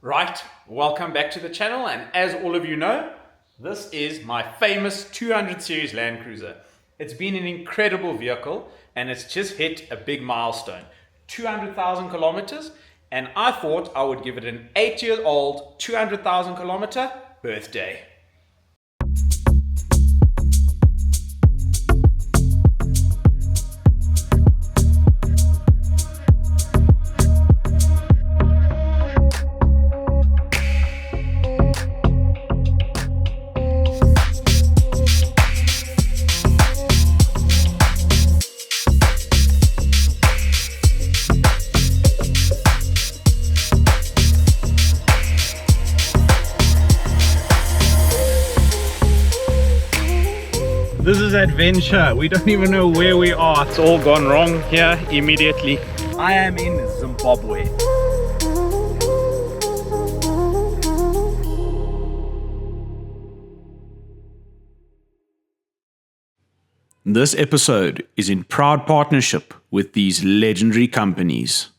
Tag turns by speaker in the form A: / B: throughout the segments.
A: Right, welcome back to the channel, and as all of you know, this is my famous 200 series Landcruiser. It's been an incredible vehicle and it's just hit a big milestone, 200,000 kilometers, and I thought I would give it an 8-year-old 200,000 kilometer birthday. This is adventure. We don't even know where we are. It's all gone wrong here immediately. I am in Zimbabwe. This episode is in proud partnership with these legendary companies.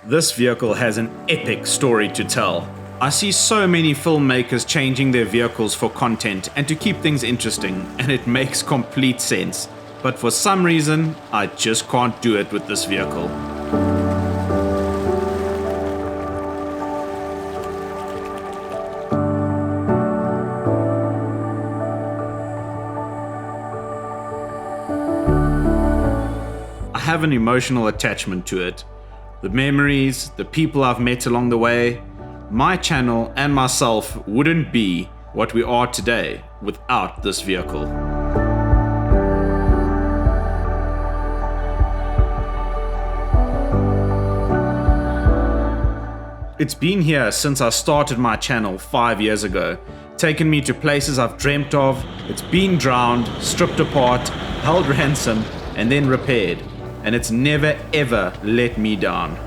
A: This vehicle has an epic story to tell. I see so many filmmakers changing their vehicles for content and to keep things interesting, and it makes complete sense. But for some reason, I just can't do it with this vehicle. I have an emotional attachment to it. The memories, the people I've met along the way. My channel and myself wouldn't be what we are today without this vehicle. It's been here since I started my channel 5 years ago, taken me to places I've dreamt of. It's been drowned, stripped apart, held ransom, and then repaired. And it's never ever let me down.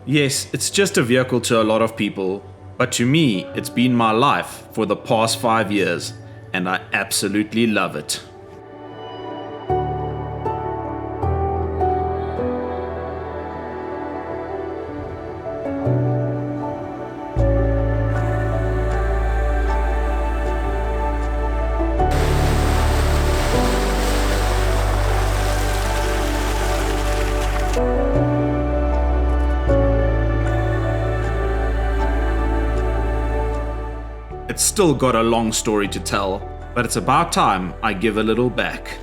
A: Yes, it's just a vehicle to a lot of people, but to me, it's been my life for the past 5 years, and I absolutely love it. It's still got a long story to tell, but it's about time I give a little back.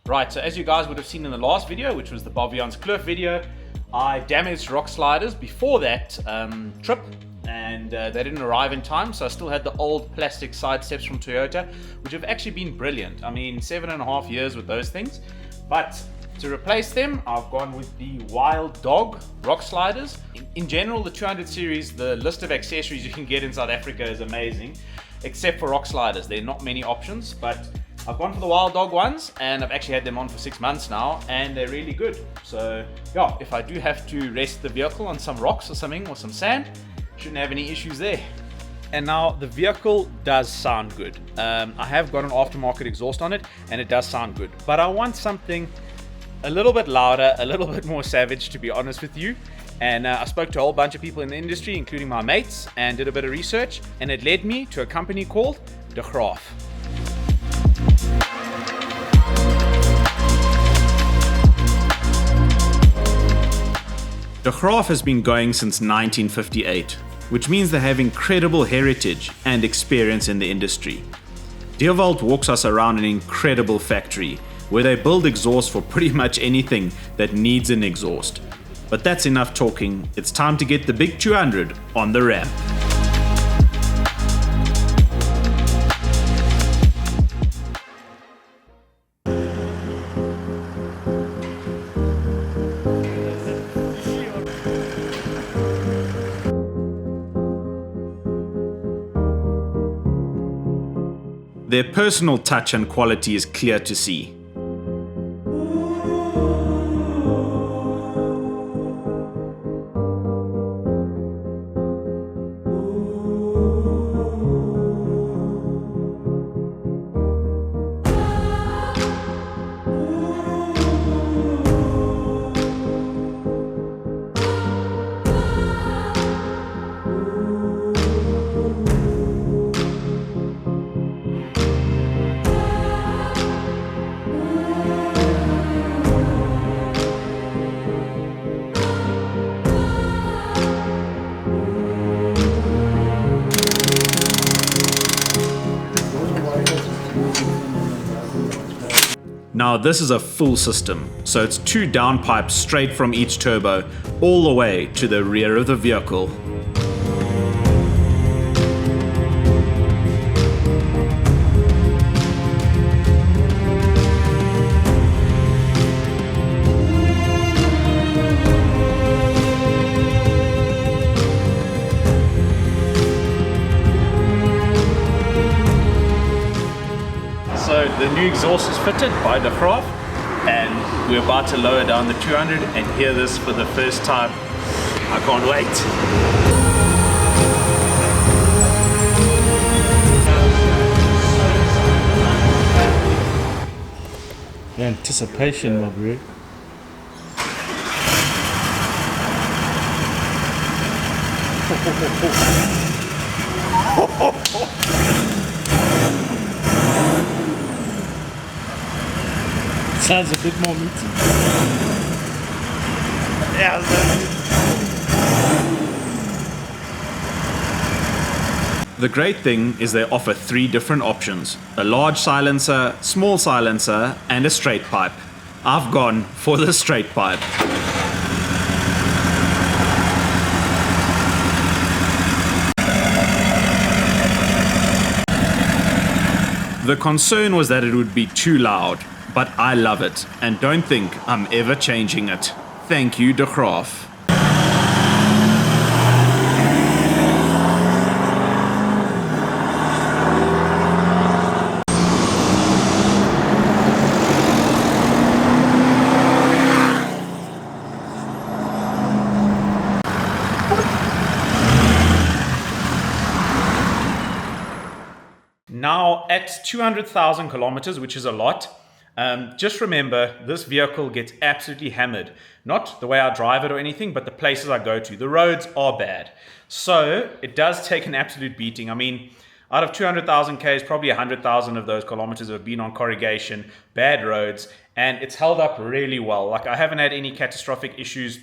A: Right, so as you guys would have seen in the last video, which was the Bobbian's Cliff video, I damaged rock sliders before that trip, and they didn't arrive in time, so I still had the old plastic side steps from Toyota, which have actually been brilliant. I mean, 7.5 years with those things. But to replace them, I've gone with the Wild Dog rock sliders. In general, the 200 series, the list of accessories you can get in South Africa is amazing, except for rock sliders. There are not many options, but I've gone for the Wild Dog ones, and I've actually had them on for 6 months now, and they're really good. So yeah, if I do have to rest the vehicle on some rocks or something, or some sand, shouldn't have any issues there. And now the vehicle does sound good. I have got an aftermarket exhaust on it and it does sound good, but I want something a little bit louder, a little bit more savage, to be honest with you. And I spoke to a whole bunch of people in the industry, including my mates, and did a bit of research, and it led me to a company called De Graaf. De Graaf has been going since 1958, which means they have incredible heritage and experience in the industry. Dierwald walks us around an incredible factory where they build exhaust for pretty much anything that needs an exhaust. But that's enough talking, it's time to get the big 200 on the ramp. Their personal touch and quality is clear to see. Now this is a full system, so it's 2 downpipes straight from each turbo, all the way to the rear of the vehicle. So the new exhaust is fitted by De Graaf, and we're about to lower down the 200 and hear this for the first time. I can't wait.
B: The anticipation, my bro. Sounds a bit more meaty.
A: Yeah, the great thing is they offer 3 different options: a large silencer, small silencer, and a straight pipe. I've gone for the straight pipe. The concern was that it would be too loud, but I love it and don't think I'm ever changing it. Thank you, De Graaf. Now at 200,000 kilometers, which is a lot, just remember this vehicle gets absolutely hammered. Not the way I drive it or anything, but the places I go to. The roads are bad. So it does take an absolute beating. I mean, out of 200,000 Ks, probably 100,000 of those kilometers have been on corrugation, bad roads, and it's held up really well. Like, I haven't had any catastrophic issues.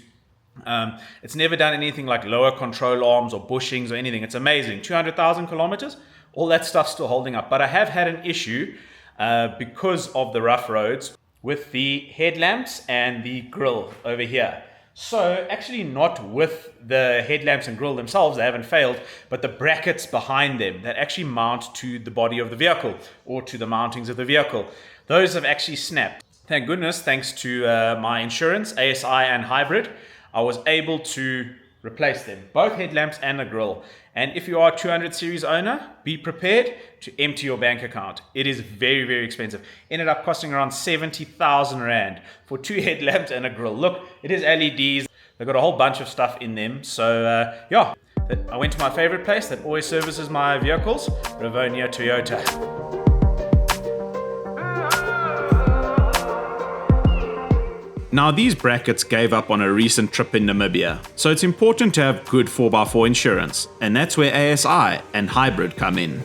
A: It's never done anything like lower control arms or bushings or anything. It's amazing. 200,000 kilometers, all that stuff's still holding up. But I have had an issue because of the rough roads with the headlamps and the grille over here. So actually not with the headlamps and grille themselves, they haven't failed, but the brackets behind them that actually mount to the body of the vehicle or to the mountings of the vehicle. Those have actually snapped. Thank goodness, thanks to my insurance, ASI and hybrid, I was able to replace them, both headlamps and a grille. And if you are a 200 series owner, be prepared to empty your bank account. It is very, very expensive. Ended up costing around 70,000 Rand for 2 headlamps and a grille. Look, it is LEDs. They've got a whole bunch of stuff in them. So yeah, I went to my favorite place that always services my vehicles, Rivonia Toyota. Now these brackets gave up on a recent trip in Namibia, so it's important to have good 4x4 insurance, and that's where ASI and hybrid come in.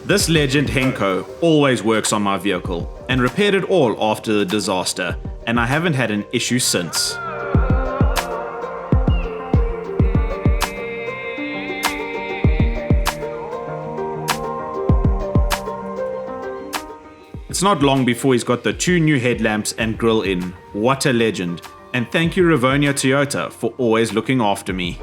A: This legend Henko always works on my vehicle and repaired it all after the disaster, and I haven't had an issue since. It's not long before he's got the 2 new headlamps and grille in. What a legend. And thank you Rivonia Toyota for always looking after me.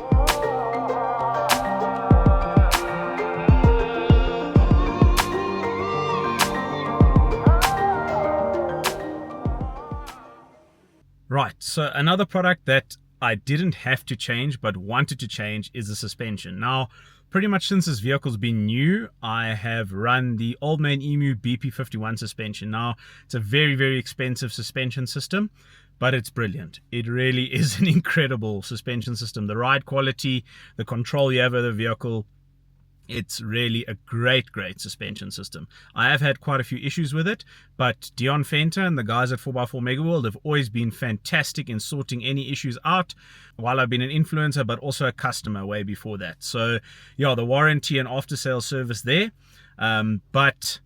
A: Right, so another product that I didn't have to change but wanted to change is the suspension. Now, pretty much since this vehicle's been new, I have run the Old Man Emu BP51 suspension. Now, it's a very, very expensive suspension system, but it's brilliant. It really is an incredible suspension system. The ride quality, the control you have of the vehicle, it's really a great suspension system. I have had quite a few issues with it, but Dion Fenter and the guys at 4x4 Megaworld have always been fantastic in sorting any issues out while I've been an influencer, but also a customer way before that. So yeah, the warranty and after sales service there. But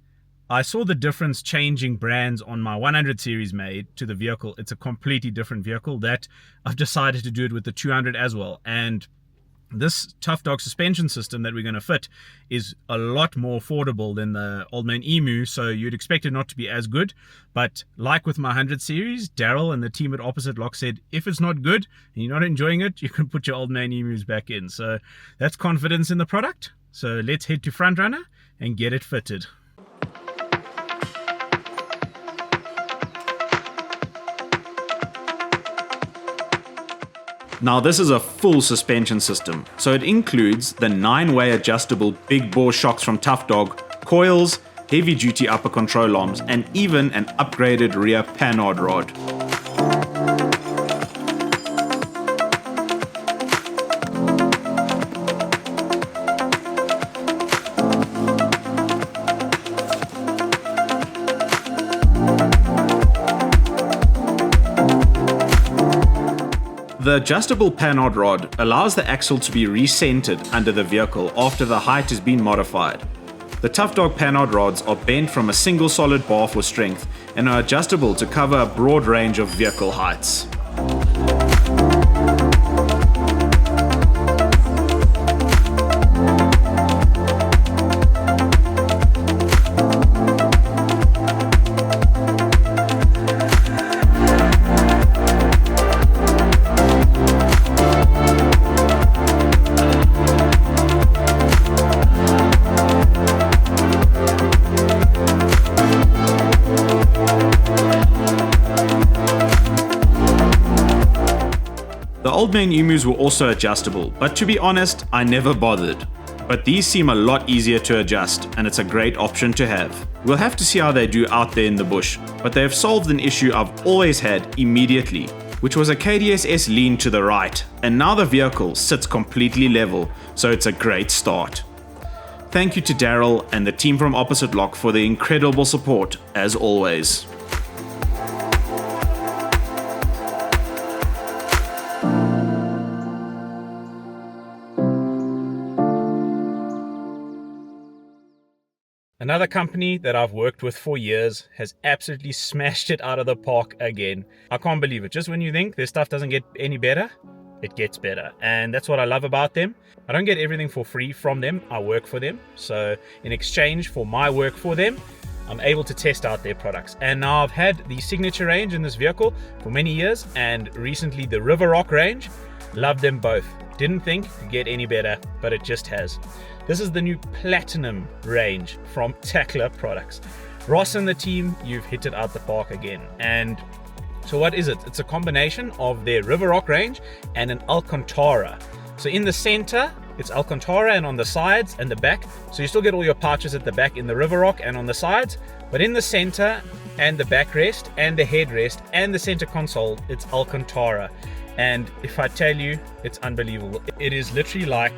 A: I saw the difference changing brands on my 100 series made to the vehicle. It's a completely different vehicle that I've decided to do it with the 200 as well. And this Tough Dog suspension system that we're going to fit is a lot more affordable than the Old Man Emu, so you'd expect it not to be as good. But like with my 100 series, Daryl and the team at Opposite Lock said, if it's not good and you're not enjoying it, you can put your Old Man Emus back in. So that's confidence in the product. So let's head to Frontrunner and get it fitted. Now this is a full suspension system, so it includes the 9-way adjustable big bore shocks from Tough Dog, coils, heavy duty upper control arms, and even an upgraded rear panhard rod. The adjustable panhard rod allows the axle to be recentered under the vehicle after the height has been modified. The Tough Dog panhard rods are bent from a single solid bar for strength and are adjustable to cover a broad range of vehicle heights. The Old Man Emus were also adjustable, but to be honest, I never bothered. But these seem a lot easier to adjust, and it's a great option to have. We'll have to see how they do out there in the bush, but they have solved an issue I've always had immediately, which was a KDSS lean to the right, and now the vehicle sits completely level, so it's a great start. Thank you to Daryl and the team from Opposite Lock for the incredible support, as always. Another company that I've worked with for years has absolutely smashed it out of the park again. I can't believe it. Just when you think their stuff doesn't get any better, it gets better. And that's what I love about them. I don't get everything for free from them. I work for them. So in exchange for my work for them, I'm able to test out their products. And now I've had the Signature range in this vehicle for many years, and recently the River Rock range. Love them both. Didn't think it could get any better, but it just has. This is the new Platinum range from Tackler Products. Ross and the team, you've hit it out the park again. And so what is it? It's a combination of their River Rock range and an Alcantara. So in the center It's Alcantara and on the sides and the back. So you still get all your pouches at the back in the River Rock and on the sides. But in the center and the backrest and the headrest and the center console, it's Alcantara. And if I tell you, it's unbelievable. It is literally like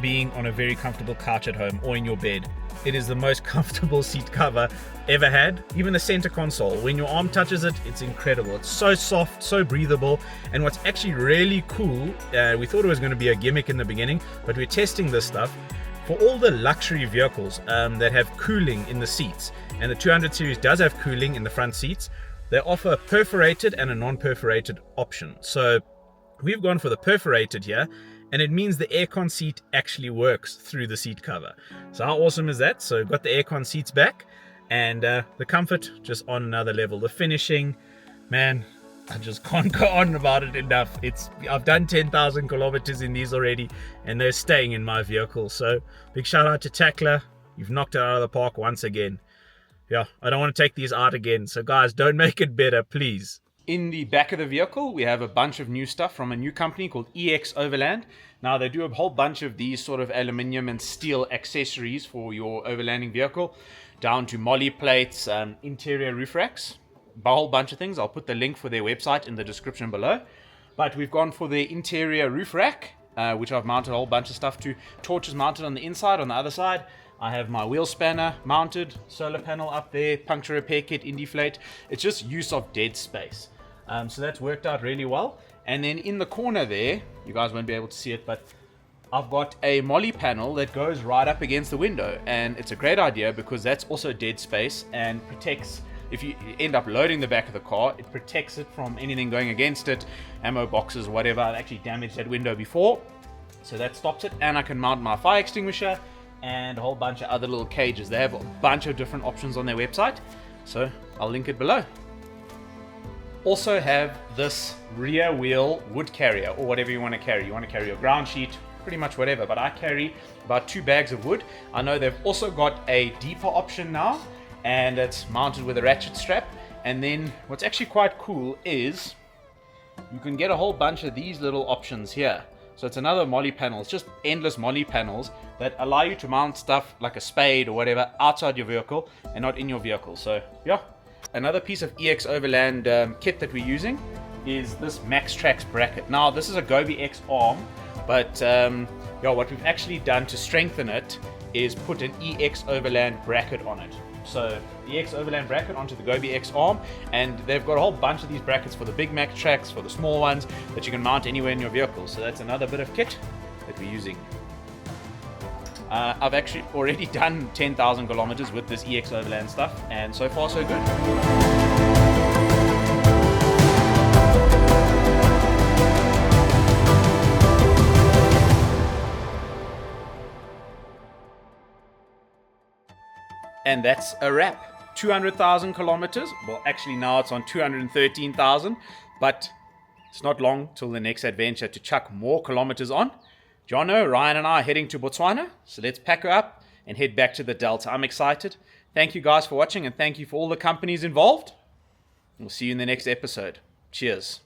A: being on a very comfortable couch at home or in your bed. It is the most comfortable seat cover ever had. Even the center console, when your arm touches it, it's incredible. It's so soft, so breathable. And what's actually really cool, we thought it was going to be a gimmick in the beginning, but we're testing this stuff for all the luxury vehicles that have cooling in the seats. And the 200 series does have cooling in the front seats. They offer a perforated and a non-perforated option. So we've gone for the perforated here, and it means the aircon seat actually works through the seat cover. So how awesome is that? So got the aircon seats back, and the comfort just on another level. The finishing, man, I just can't go on about it enough. I've done 10,000 kilometers in these already, and they're staying in my vehicle. So big shout out to Tackler. You've knocked it out of the park once again. Yeah, I don't want to take these out again. So guys, don't make it better, please. In the back of the vehicle, we have a bunch of new stuff from a new company called EX Overland. Now, they do a whole bunch of these sort of aluminium and steel accessories for your overlanding vehicle, down to molly plates, interior roof racks, a whole bunch of things. I'll put the link for their website in the description below. But we've gone for the interior roof rack, which I've mounted a whole bunch of stuff to. Torches mounted on the inside, on the other side. I have my wheel spanner mounted, solar panel up there, puncture repair kit, Indiflate. It's just use of dead space. So that's worked out really well. And then in the corner there, you guys won't be able to see it, but I've got a molly panel that goes right up against the window. And it's a great idea because that's also dead space and protects, if you end up loading the back of the car, it protects it from anything going against it, ammo boxes, whatever. I've actually damaged that window before, so that stops it. And I can mount my fire extinguisher and a whole bunch of other little cages. They have a bunch of different options on their website, so I'll link it below. Also have this rear wheel wood carrier, or whatever you want to carry. You want to carry your ground sheet, pretty much whatever, but I carry about 2 bags of wood. I know they've also got a deeper option now, and it's mounted with a ratchet strap. And then what's actually quite cool is you can get a whole bunch of these little options here. So it's another molly panel. It's just endless molly panels that allow you to mount stuff like a spade or whatever outside your vehicle and not in your vehicle. So yeah. Another piece of EX Overland kit that we're using is this Max Trax bracket. Now, this is a Gobi X arm, but what we've actually done to strengthen it is put an EX Overland bracket on it. So the EX Overland bracket onto the Gobi X arm, and they've got a whole bunch of these brackets for the big Max Trax, for the small ones that you can mount anywhere in your vehicle. So that's another bit of kit that we're using. I've actually already done 10,000 kilometers with this EX Overland stuff, and so far so good. And that's a wrap. 200,000 kilometers. Well, actually now it's on 213,000, but it's not long till the next adventure to chuck more kilometers on. Jono, Ryan and I are heading to Botswana, so let's pack her up and head back to the Delta. I'm excited. Thank you guys for watching, and thank you for all the companies involved. We'll see you in the next episode. Cheers.